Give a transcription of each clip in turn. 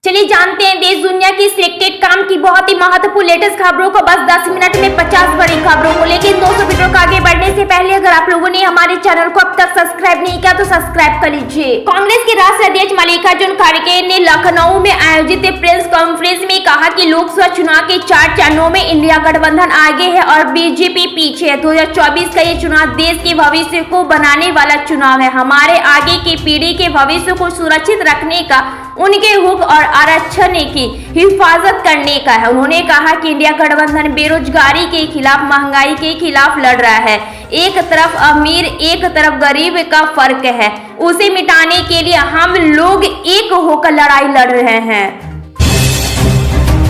चलिए जानते हैं देश दुनिया की सिलेक्टेड काम की बहुत ही महत्वपूर्ण लेटेस्ट खबरों को बस 10 मिनट में 50 बड़ी खबरों को। लेकिन दोस्तों वीडियो को आगे बढ़ने से पहले अगर आप लोगों ने हमारे चैनल को अब तक सब्सक्राइब नहीं किया तो सब्सक्राइब कर लीजिए। कांग्रेस के राष्ट्रीय अध्यक्ष मल्लिकार्जुन खड़गे ने लखनऊ में आयोजित प्रेस कॉन्फ्रेंस में कहा कि लोकसभा चुनाव के 4 चरणों में इंडिया गठबंधन आगे है और बीजेपी पीछे है। 2024 का ये चुनाव देश के भविष्य को बनाने वाला चुनाव है। हमारे आगे की पीढ़ी के भविष्य को सुरक्षित रखने का, उनके हक और आरक्षण की हिफाजत करने का है। उन्होंने कहा कि इंडिया गठबंधन बेरोजगारी के खिलाफ, महंगाई के खिलाफ लड़ रहा है। एक तरफ अमीर, एक तरफ गरीब का फर्क है, उसे मिटाने के लिए हम लोग एक होकर लड़ाई लड़ रहे हैं।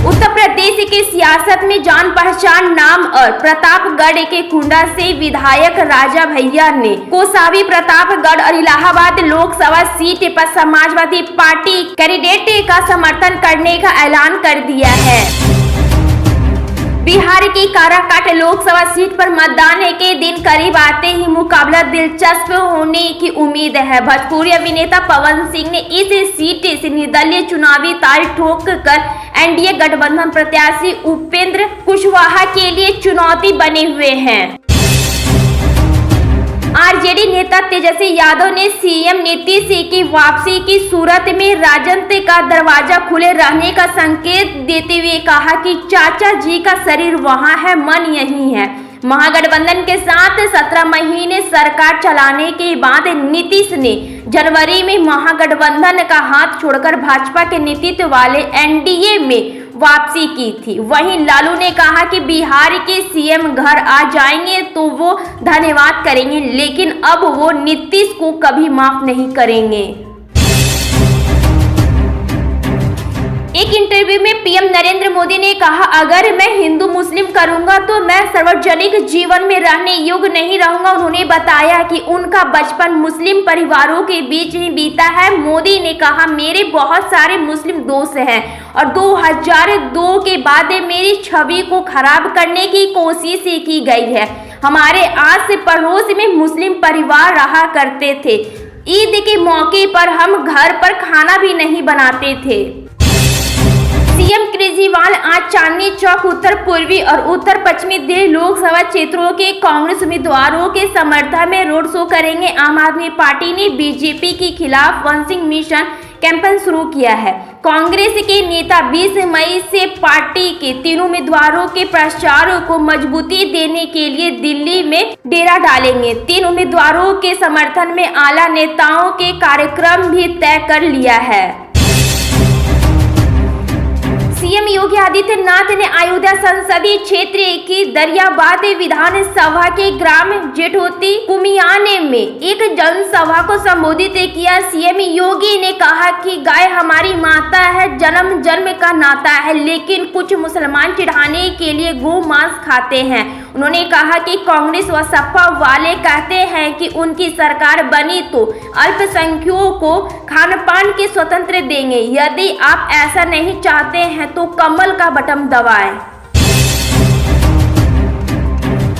उत्तर प्रदेश की सियासत में जान पहचान नाम और प्रतापगढ़ के कुंडा से विधायक राजा भैया ने कोसावी, प्रतापगढ़ और इलाहाबाद लोकसभा सीट पर समाजवादी पार्टी कैंडिडेट का समर्थन करने का ऐलान कर दिया है। बिहार की काराकाट लोकसभा सीट पर मतदान के दिन करीब आते ही मुकाबला दिलचस्प होने की उम्मीद है। भोजपुरी अभिनेता पवन सिंह ने इस सीट से निर्दलीय चुनावी ताल ठोक कर एनडीए गठबंधन प्रत्याशी उपेंद्र कुशवाहा के लिए चुनौती बने हुए हैं। आरजेडी नेता तेजस्वी यादव ने सीएम नीतीश की वापसी की सूरत में राजनीति का दरवाजा खुले रहने का संकेत देते हुए कहा कि चाचा जी का शरीर वहां है, मन यहीं है। महागठबंधन के साथ 17 महीने सरकार चलाने के बाद नीतीश ने जनवरी में महागठबंधन का हाथ छोड़कर भाजपा के नेतृत्व वाले एनडीए में वापसी की थी। वहीं लालू ने कहा कि बिहार के सीएम घर आ जाएंगे तो वो धन्यवाद करेंगे, लेकिन अब वो नीतीश को कभी माफ नहीं करेंगे। एक इंटरव्यू में पीएम नरेंद्र मोदी ने कहा, अगर मैं हिंदू मुस्लिम करूंगा तो मैं सार्वजनिक जीवन में रहने योग्य नहीं रहूंगा। उन्होंने बताया कि उनका बचपन मुस्लिम परिवारों के बीच ही बीता है। मोदी ने कहा, मेरे बहुत सारे मुस्लिम दोस्त हैं और 2002 के बाद मेरी छवि को खराब करने की कोशिश की गई है। हमारे आस पड़ोस में मुस्लिम परिवार रहा करते थे। ईद के मौके पर हम घर पर खाना भी नहीं बनाते थे। सीएम केजरीवाल आज चांदनी चौक, उत्तर पूर्वी और उत्तर पश्चिमी दिल्ली लोकसभा क्षेत्रों के कांग्रेस उम्मीदवारों के समर्थन में रोड शो करेंगे। आम आदमी पार्टी ने बीजेपी के खिलाफ वंचित मिशन कैंपेन शुरू किया है। कांग्रेस के नेता 20 मई से पार्टी के 3 उम्मीदवारों के प्रचार को मजबूती देने के लिए दिल्ली में डेरा डालेंगे। 3 उम्मीदवारों के समर्थन में आला नेताओं के कार्यक्रम भी तय कर लिया है। सीएम योगी आदित्यनाथ ने अयोध्या संसदीय क्षेत्र की दरियाबाद विधानसभा के ग्राम जेठोती कुमियाने में एक जनसभा को संबोधित किया। सीएम योगी ने कहा कि गाय हमारी माता है, जन्म जन्म का नाता है, लेकिन कुछ मुसलमान चिढ़ाने के लिए गौ मांस खाते हैं। उन्होंने कहा कि कांग्रेस व सपा वाले कहते हैं कि उनकी सरकार बनी तो अल्पसंख्यकों को खान पान के स्वतंत्र देंगे। यदि आप ऐसा नहीं चाहते हैं तो कमल का बटन दबाएं।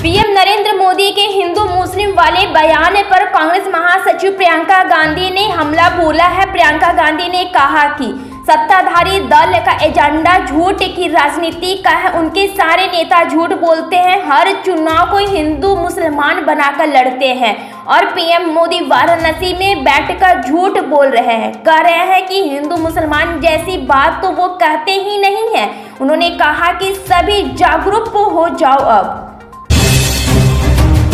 पीएम नरेंद्र मोदी के हिंदू मुस्लिम वाले बयान पर कांग्रेस महासचिव प्रियंका गांधी ने हमला बोला है। प्रियंका गांधी ने कहा कि सत्ताधारी दल का एजेंडा झूठ की राजनीति का है। उनके सारे नेता झूठ बोलते हैं, हर चुनाव को हिंदू मुसलमान बनाकर लड़ते हैं और पीएम मोदी वाराणसी में बैठकर झूठ बोल रहे हैं, कह रहे हैं कि हिंदू मुसलमान जैसी बात तो वो कहते ही नहीं है। उन्होंने कहा कि सभी जागरूक हो जाओ। अब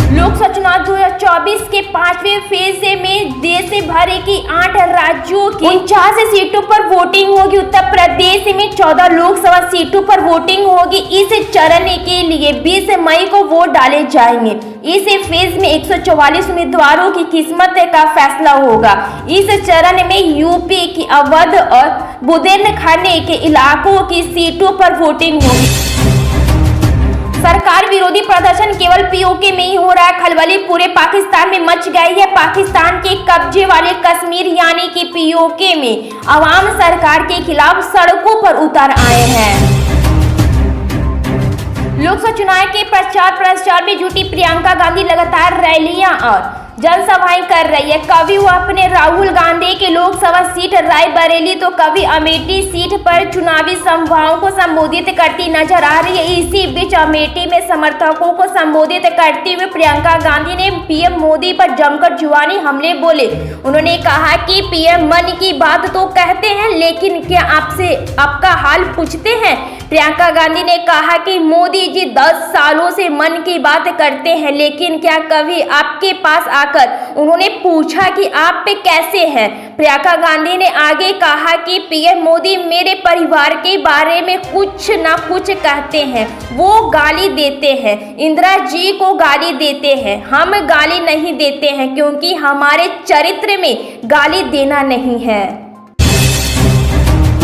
लोकसभा चुनाव 2024 के 5वें फेज में देश भर की 8 राज्यों की 49 सीटों पर वोटिंग होगी। उत्तर प्रदेश में 14 लोकसभा सीटों पर वोटिंग होगी। इस चरण के लिए 20 मई को वोट डाले जाएंगे। इस फेज में 144 उम्मीदवारों की किस्मत का फैसला होगा। इस चरण में यूपी की अवध और बुंदेलखंड के इलाकों की सीटों पर वोटिंग होगी। सरकार विरोधी प्रदर्शन केवल पीओके में ही हो रहा है। खलबली पूरे पाकिस्तान में मच गई है। पाकिस्तान के कब्जे वाले कश्मीर यानी कि पीओके में अवाम सरकार के खिलाफ सड़कों पर उतर आए हैं। लोकसभा चुनाव के प्रचार में जुटी प्रियंका गांधी लगातार रैलियां और जनसभाएं कर रही है। कभी वो अपने राहुल गांधी की लोकसभा सीट रायबरेली तो कभी अमेठी सीट पर चुनावी सभाओं को संबोधित करती नजर आ रही है। इसी बीच अमेठी में समर्थकों को संबोधित करते हुए प्रियंका गांधी ने पीएम मोदी पर जमकर जुबानी हमले बोले। उन्होंने कहा कि पीएम मन की बात तो कहते हैं, लेकिन क्या आपसे आपका हाल पूछते हैं। प्रियंका गांधी ने कहा कि मोदी जी 10 सालों से मन की बात करते हैं, लेकिन क्या कभी आपके पास आकर उन्होंने पूछा कि आप पे कैसे हैं। प्रियंका गांधी ने आगे कहा कि पीएम मोदी मेरे परिवार के बारे में कुछ ना कुछ कहते हैं, वो गाली देते हैं, इंदिरा जी को गाली देते हैं, हम गाली नहीं देते हैं क्योंकि हमारे चरित्र में गाली देना नहीं है।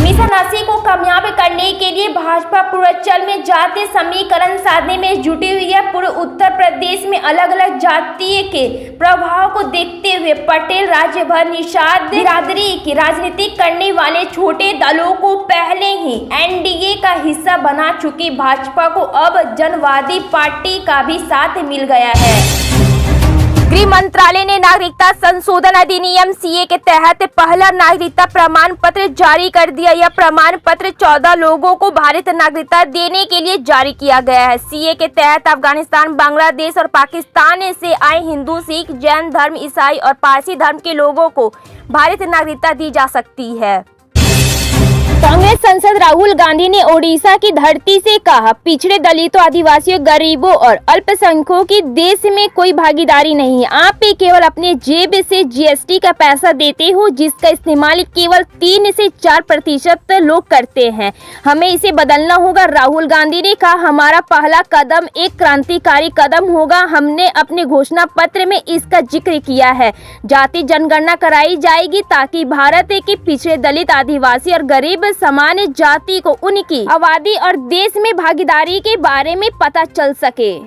मिशन 80 को कामयाब करने के लिए भाजपा पूर्वांचल में जातीय समीकरण साधने में जुटी हुई है। पूरे उत्तर प्रदेश में अलग अलग जातीय के प्रभाव को देखते हुए पटेल राज्य भर निषाद बिरादरी की राजनीति करने वाले छोटे दलों को पहले ही एनडीए का हिस्सा बना चुकी भाजपा को अब जनवादी पार्टी का भी साथ मिल गया है। गृह मंत्रालय ने नागरिकता संशोधन अधिनियम सीए के तहत पहला नागरिकता प्रमाण पत्र जारी कर दिया। यह प्रमाण पत्र 14 लोगों को भारतीय नागरिकता देने के लिए जारी किया गया है। सीए के तहत अफगानिस्तान, बांग्लादेश और पाकिस्तान से आए हिंदू, सिख, जैन धर्म, ईसाई और पारसी धर्म के लोगों को भारतीय नागरिकता दी जा सकती है। कांग्रेस सांसद राहुल गांधी ने ओडिशा की धरती से कहा, पिछड़े दलितों, आदिवासियों, गरीबों और अल्पसंख्यकों की देश में कोई भागीदारी नहीं है। आप भी केवल अपने जेब से जीएसटी का पैसा देते हो, जिसका इस्तेमाल केवल 3 से 4% लोग करते हैं। हमें इसे बदलना होगा। राहुल गांधी ने कहा, हमारा पहला कदम एक क्रांतिकारी कदम होगा। हमने अपने घोषणा पत्र में इसका जिक्र किया है। जाति जनगणना कराई जाएगी ताकि भारत के पिछड़े दलित, आदिवासी और गरीब सामान्य जाति को उनकी आबादी और देश में भागीदारी के बारे में पता चल सके।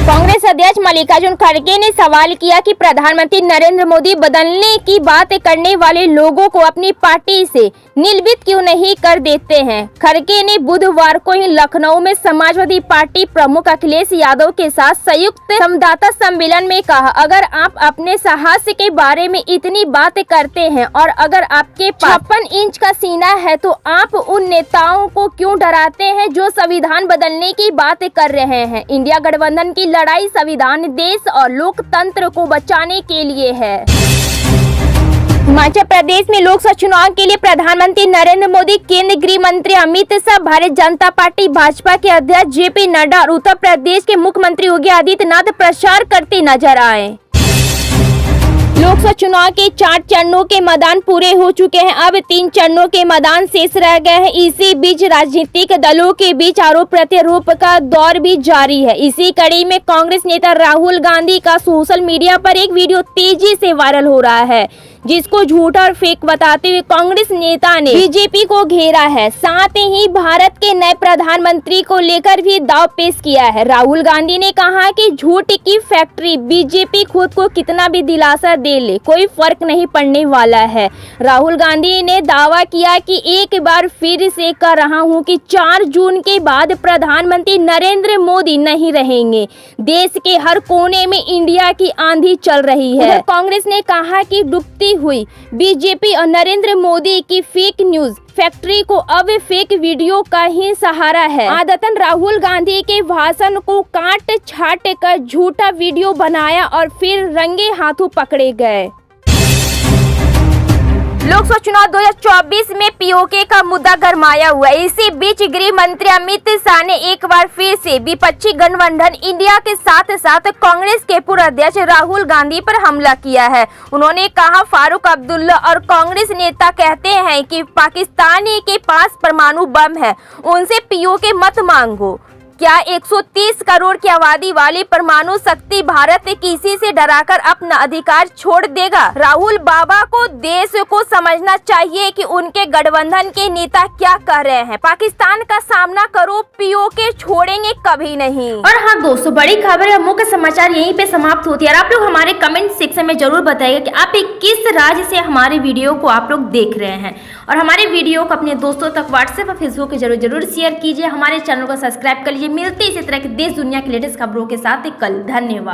कांग्रेस अध्यक्ष मल्लिकार्जुन खड़गे ने सवाल किया कि प्रधानमंत्री नरेंद्र मोदी बदलने की बात करने वाले लोगों को अपनी पार्टी से निलंबित क्यों नहीं कर देते हैं। खड़गे ने बुधवार को ही लखनऊ में समाजवादी पार्टी प्रमुख अखिलेश यादव के साथ संयुक्त संवाददाता सम्मेलन में कहा, अगर आप अपने साहस के बारे में इतनी बात करते हैं और अगर आपके 56 इंच का सीना है तो आप उन नेताओं को क्यों डराते हैं जो संविधान बदलने की बात कर रहे हैं। इंडिया गठबंधन की लड़ाई संविधान, देश और लोकतंत्र को बचाने के लिए है। हिमाचल प्रदेश में लोकसभा चुनाव के लिए प्रधानमंत्री नरेंद्र मोदी, केंद्रीय गृह मंत्री अमित शाह, भारतीय जनता पार्टी भाजपा के अध्यक्ष जेपी नड्डा और उत्तर प्रदेश के मुख्यमंत्री योगी आदित्यनाथ प्रचार करते नजर आए। लोकसभा चुनाव के 4 चरणों के मतदान पूरे हो चुके हैं। अब 3 चरणों के मतदान शेष रह गए हैं। इसी बीच राजनीतिक दलों के बीच आरोप प्रत्यारोप का दौर भी जारी है। इसी कड़ी में कांग्रेस नेता राहुल गांधी का सोशल मीडिया पर एक वीडियो तेजी से वायरल हो रहा है, जिसको झूठा और फेक बताते हुए कांग्रेस नेता ने बीजेपी को घेरा है। साथ ही भारत के नए प्रधानमंत्री को लेकर भी दाव पेश किया है। राहुल गांधी ने कहा कि झूठ की फैक्ट्री, बीजेपी खुद को कितना भी दिलासा दे ले, कोई फर्क नहीं पड़ने वाला है। राहुल गांधी ने दावा किया कि एक बार फिर से कह रहा हूं कि 4 जून के बाद प्रधानमंत्री नरेंद्र मोदी नहीं रहेंगे। देश के हर कोने में इंडिया की आंधी चल रही है। कांग्रेस ने कहा कि डूबती हुई बीजेपी और नरेंद्र मोदी की फेक न्यूज फैक्ट्री को अब फेक वीडियो का ही सहारा है। आदतन राहुल गांधी के भाषण को काट छाट कर झूठा वीडियो बनाया और फिर रंगे हाथों पकड़े गए। लोकसभा चुनाव 2024 में पीओके का मुद्दा गरमाया हुआ है। इसी बीच गृह मंत्री अमित शाह ने एक बार फिर से विपक्षी गठबंधन इंडिया के साथ साथ कांग्रेस के पूर्व अध्यक्ष राहुल गांधी पर हमला किया है। उन्होंने कहा, फारूक अब्दुल्ला और कांग्रेस नेता कहते हैं कि पाकिस्तान के पास परमाणु बम है, उनसे पीओके मत मांगो। क्या 130 करोड़ की आबादी वाली परमाणु शक्ति भारत किसी से डराकर अपना अधिकार छोड़ देगा? राहुल बाबा को देश को समझना चाहिए कि उनके गठबंधन के नेता क्या कह रहे हैं। पाकिस्तान का सामना करो, पीओके छोड़ेंगे कभी नहीं। और हाँ दोस्तों, बड़ी खबर और मुख्य समाचार यहीं पे समाप्त होती है। और आप लोग हमारे कमेंट सेक्शन में जरूर बताइएगा कि आप किस राज्य से हमारे वीडियो को आप लोग देख रहे हैं, और हमारे वीडियो को अपने दोस्तों तक व्हाट्सएप और फेसबुक के जरूर शेयर कीजिए। हमारे चैनल को सब्सक्राइब कर लीजिए। मिलते इसी तरह के देश दुनिया की लेटेस्ट खबरों के साथ कल। धन्यवाद।